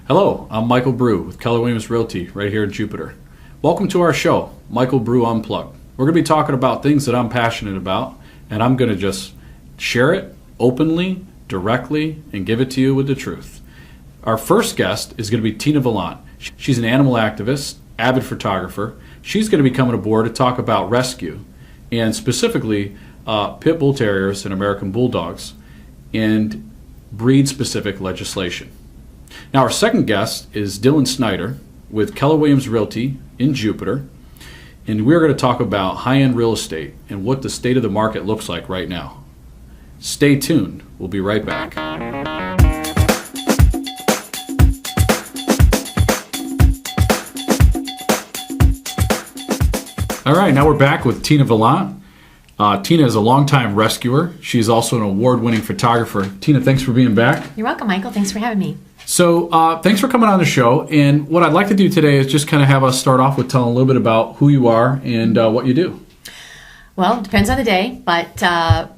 Hello, I'm Michael Brue with Keller Williams Realty right here in Jupiter. Welcome to our show, Michael Brue Unplugged. We're going to be talking about things that I'm passionate about, and I'm going to just share it openly, directly, and give it to you with the truth. Our first guest is going to be Tina Lovant. She's an animal activist, avid photographer. She's going to be coming aboard to talk about rescue, and specifically pit bull terriers and American bulldogs, and breed-specific legislation. Now, our second guest is Dylan Snyder with Keller Williams Realty in Jupiter, and we're going to talk about high-end real estate and what the state of the market looks like right now. Stay tuned. We'll be right back. All right, now we're back with Tina Lovant. Tina is a longtime rescuer. She's also an award-winning photographer. Tina, thanks for being back. You're welcome, Michael. Thanks for having me. So thanks for coming on the show. And what I'd like to do today is just kind of have us start off with telling a little bit about who you are and what you do. Well, it depends on the day, but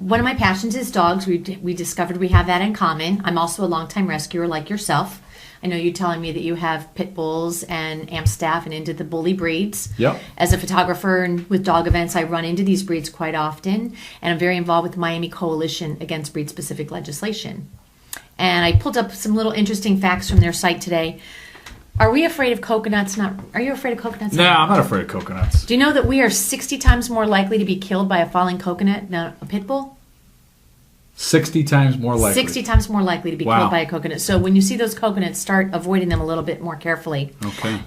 one of my passions is dogs. We discovered we have that in common. I'm also a longtime rescuer like yourself. I know you telling me that you have pit bulls and Amstaff and into the bully breeds. Yep. As a photographer and with dog events, I run into these breeds quite often, and I'm very involved with the Miami Coalition Against Breed-Specific Legislation. And I pulled up some little interesting facts from their site today. Are we afraid of coconuts? Are you afraid of coconuts? No, I'm not afraid of coconuts. Do you know that we are 60 times more likely to be killed by a falling coconut than a pit bull? 60 times more likely. 60 times more likely to be killed by a coconut. So when you see those coconuts, start avoiding them a little bit more carefully. Okay.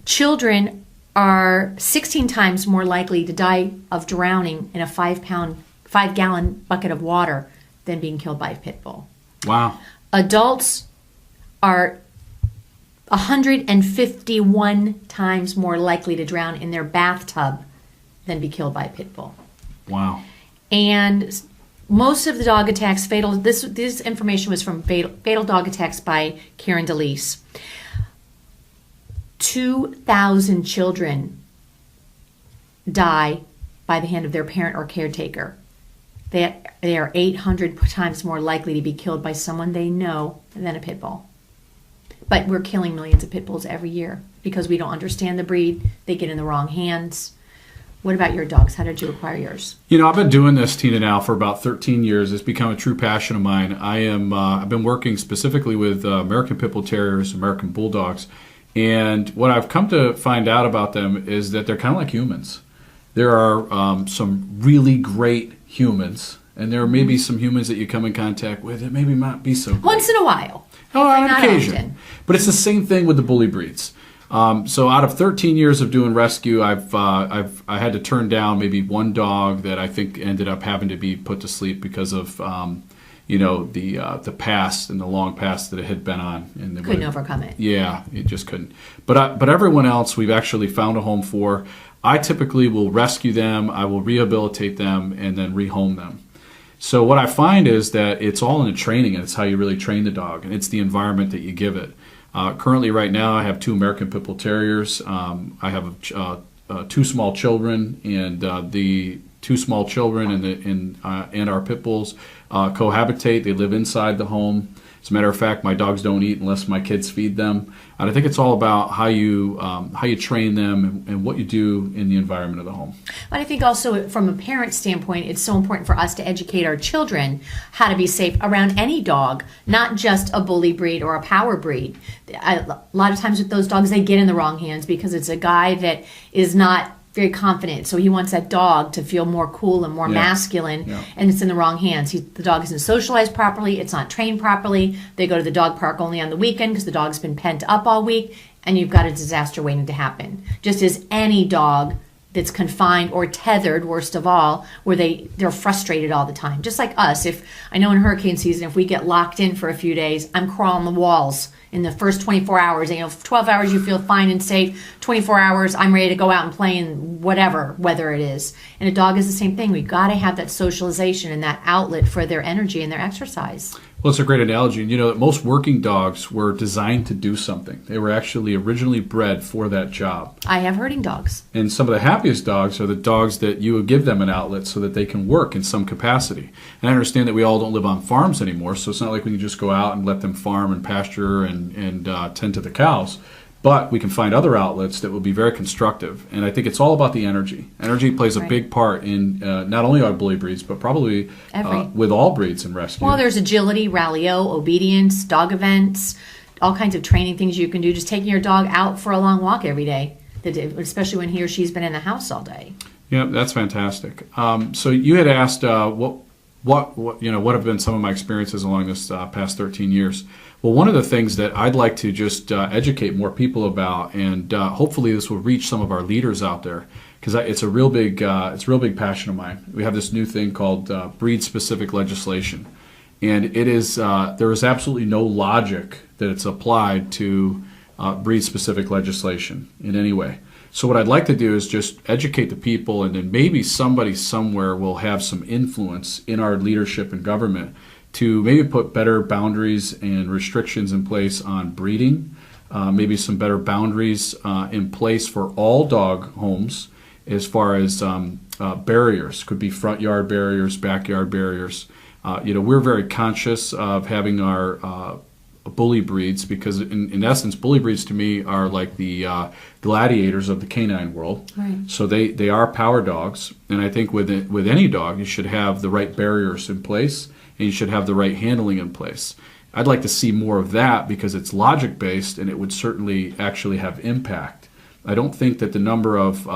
Children are 16 times more likely to die of drowning in a 5-gallon bucket of water than being killed by a pit bull. Wow. Adults are 151 times more likely to drown in their bathtub than be killed by a pit bull. Wow. And most of the dog attacks, this information was from Fatal Dog Attacks by Karen DeLise. 2,000 children die by the hand of their parent or caretaker. They are 800 times more likely to be killed by someone they know than a pit bull. But we're killing millions of pit bulls every year because we don't understand the breed. They get in the wrong hands. What about your dogs? How did you acquire yours? You know, I've been doing this, Tina, now for about 13 years. It's become a true passion of mine. I've been working specifically with American Pit Bull Terriers, American Bulldogs, and what I've come to find out about them is that they're kind of like humans. There are some really great humans, and there are maybe some humans that you come in contact with that maybe might be so great. Once in a while. On occasion. Often. But it's the same thing with the bully breeds. So out of 13 years of doing rescue, I had to turn down maybe one dog that I think ended up having to be put to sleep because of the past and the long past that it had been on. And couldn't overcome it. Yeah, it just couldn't. But everyone else we've actually found a home for. I typically will rescue them, I will rehabilitate them, and then rehome them. So what I find is that it's all in the training, and it's how you really train the dog, and it's the environment that you give it. Currently, right now, I have 2 American Pit Bull Terriers. I have 2 small children, and the 2 small children and our pit bulls cohabitate. They live inside the home. As a matter of fact, my dogs don't eat unless my kids feed them. And I think it's all about how you train them and what you do in the environment of the home. But I think also from a parent standpoint, it's so important for us to educate our children how to be safe around any dog, not just a bully breed or a power breed. A lot of times with those dogs, they get in the wrong hands because it's a guy that is not very confident, so he wants that dog to feel more cool and more masculine, and it's in the wrong hands. The dog isn't socialized properly, it's not trained properly. They go to the dog park only on the weekend because the dog's been pent up all week, and you've got a disaster waiting to happen. Just as any dog that's confined or tethered, worst of all, where they're frustrated all the time. Just like us. If I know in hurricane season, if we get locked in for a few days, I'm crawling the walls in the first 24 hours. 12 hours you feel fine and safe. 24 hours I'm ready to go out and play in whatever weather it is. And a dog is the same thing. We've got to have that socialization and that outlet for their energy and their exercise. Well, it's a great analogy. And you know, most working dogs were designed to do something. They were actually originally bred for that job. I have herding dogs. And some of the happiest dogs are the dogs that you would give them an outlet so that they can work in some capacity. And I understand that we all don't live on farms anymore, so it's not like we can just go out and let them farm and pasture and tend to the cows. But we can find other outlets that will be very constructive. And I think it's all about the energy. Energy plays a big part in not only our bully breeds, but probably with all breeds in rescue. Well, there's agility, rallyo, obedience, dog events, all kinds of training things you can do. Just taking your dog out for a long walk every day, especially when he or she's been in the house all day. Yeah, that's fantastic. So you had asked what have been some of my experiences along this past 13 years. Well, one of the things that I'd like to just educate more people about, and hopefully this will reach some of our leaders out there, because it's a real big passion of mine. We have this new thing called breed-specific legislation, and it is there is absolutely no logic that it's applied to breed-specific legislation in any way. So what I'd like to do is just educate the people, and then maybe somebody somewhere will have some influence in our leadership and government to maybe put better boundaries and restrictions in place on breeding, maybe some better boundaries in place for all dog homes as far as barriers. Could be front yard barriers, backyard barriers. We're very conscious of having our bully breeds because in essence, bully breeds to me are like the gladiators of the canine world. Right. So they are power dogs, and I think with any dog, you should have the right barriers in place, and you should have the right handling in place. I'd like to see more of that because it's logic-based and it would certainly actually have impact. I don't think that the number of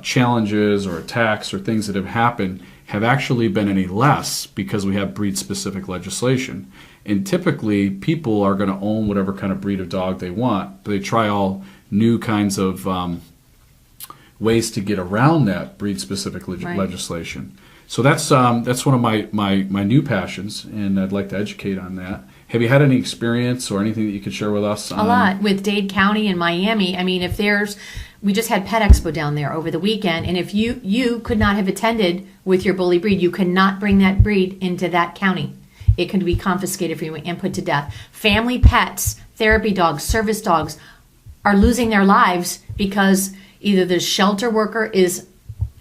challenges or attacks or things that have happened have actually been any less because we have breed-specific legislation. And typically, people are going to own whatever kind of breed of dog they want. But they try all new kinds of ways to get around that breed-specific legislation. So that's one of my new passions, and I'd like to educate on that. Have you had any experience or anything that you could share with us? A lot with Dade County and Miami. I mean, we just had Pet Expo down there over the weekend, and if you could not have attended with your bully breed, you could not bring that breed into that county. It can be confiscated for you and put to death. Family pets, therapy dogs, service dogs are losing their lives because either the shelter worker is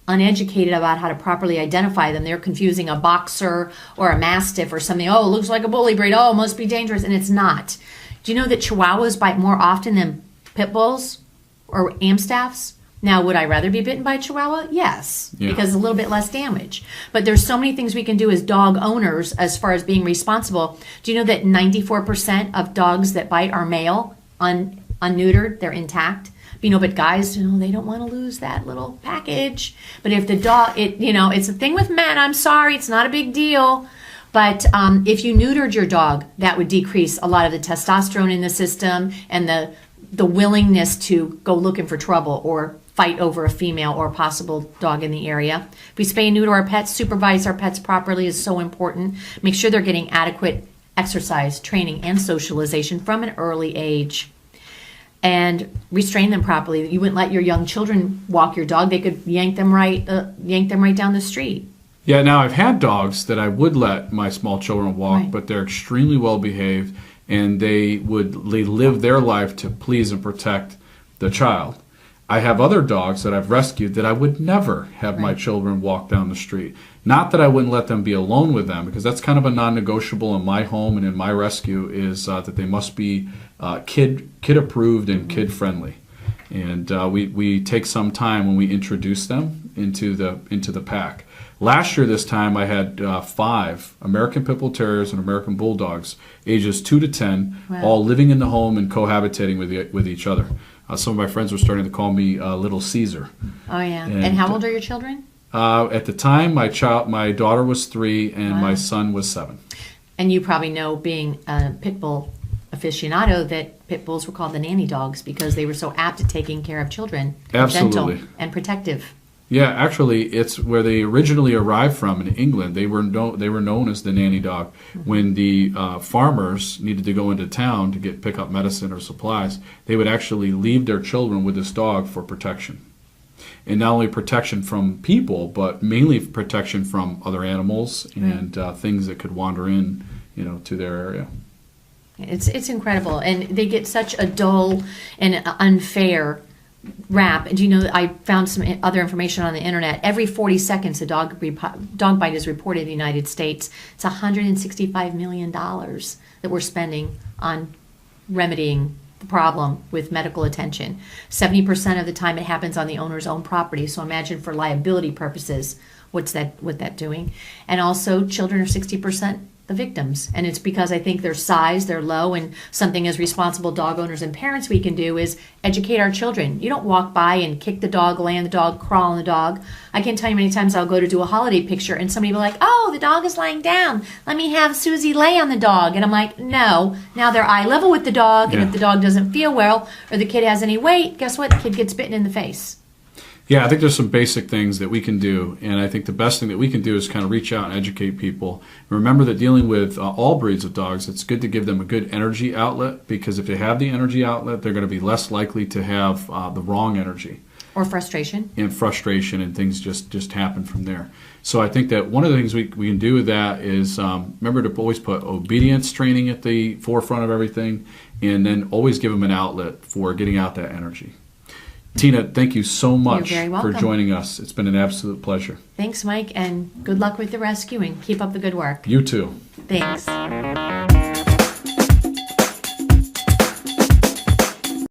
uneducated about how to properly identify them. They're confusing a boxer or a mastiff or something. Oh, it looks like a bully breed. Oh, it must be dangerous. And it's not. Do you know that Chihuahuas bite more often than pit bulls or Amstaffs? Now, would I rather be bitten by a Chihuahua? Yes, because it's a little bit less damage. But there's so many things we can do as dog owners as far as being responsible. Do you know that 94% of dogs that bite are male, unneutered, they're intact? But guys, they don't want to lose that little package. But if the dog, it's a thing with men. I'm sorry, it's not a big deal. But if you neutered your dog, that would decrease a lot of the testosterone in the system and the willingness to go looking for trouble or fight over a female or a possible dog in the area. If we spay and neuter our pets, supervise our pets properly is so important. Make sure they're getting adequate exercise, training, and socialization from an early age. And restrain them properly. You wouldn't let your young children walk your dog. They could yank them right down the street. Yeah, now I've had dogs that I would let my small children walk, but they're extremely well behaved, and they live their life to please and protect the child. I have other dogs that I've rescued that I would never have my children walk down the street. Not that I wouldn't let them be alone with them, because that's kind of a non-negotiable in my home and in my rescue is that they must be kid approved and kid friendly. And we take some time when we introduce them into the pack. Last year this time I had 5 American Pit Bull Terriers and American Bulldogs, ages 2 to 10, all living in the home and cohabitating with each other. Some of my friends were starting to call me Little Caesar. Oh yeah. And how old are your children? At the time, my daughter was 3 and my son was 7. And you probably know, being a pit bull aficionado, that pit bulls were called the nanny dogs because they were so apt at taking care of children. Absolutely. Gentle and protective. Yeah, actually, it's where they originally arrived from in England. They were known as the nanny dog. When the farmers needed to go into town to pick up medicine or supplies, they would actually leave their children with this dog for protection. And not only protection from people, but mainly protection from other animals and things that could wander in to their area. It's incredible, and they get such a dull and unfair rap. And I found some other information on the internet. Every 40 seconds, a dog bite is reported in the United States. It's $165 million that we're spending on remedying the problem with medical attention. 70% of the time, it happens on the owner's own property. So imagine for liability purposes, what that doing? And also, children are 60% the victims, and it's because I think their size, they're low, and something as responsible dog owners and parents we can do is educate our children. You don't walk by and kick the dog, lay on the dog, crawl on the dog. I can't tell you how many times I'll go to do a holiday picture and somebody will be like, oh, the dog is lying down, let me have Susie lay on the dog. And I'm like, no, now they're eye level with the dog, and if the dog doesn't feel well or the kid has any weight, guess what? The kid gets bitten in the face. Yeah, I think there's some basic things that we can do, and I think the best thing that we can do is kind of reach out and educate people. And remember that dealing with all breeds of dogs, it's good to give them a good energy outlet, because if they have the energy outlet, they're going to be less likely to have the wrong energy. Or frustration. And frustration, and things just happen from there. So I think that one of the things we can do with that is remember to always put obedience training at the forefront of everything, and then always give them an outlet for getting out that energy. Tina, thank you so much for joining us. It's been an absolute pleasure. Thanks, Mike, and good luck with the rescue, and keep up the good work. You too. Thanks.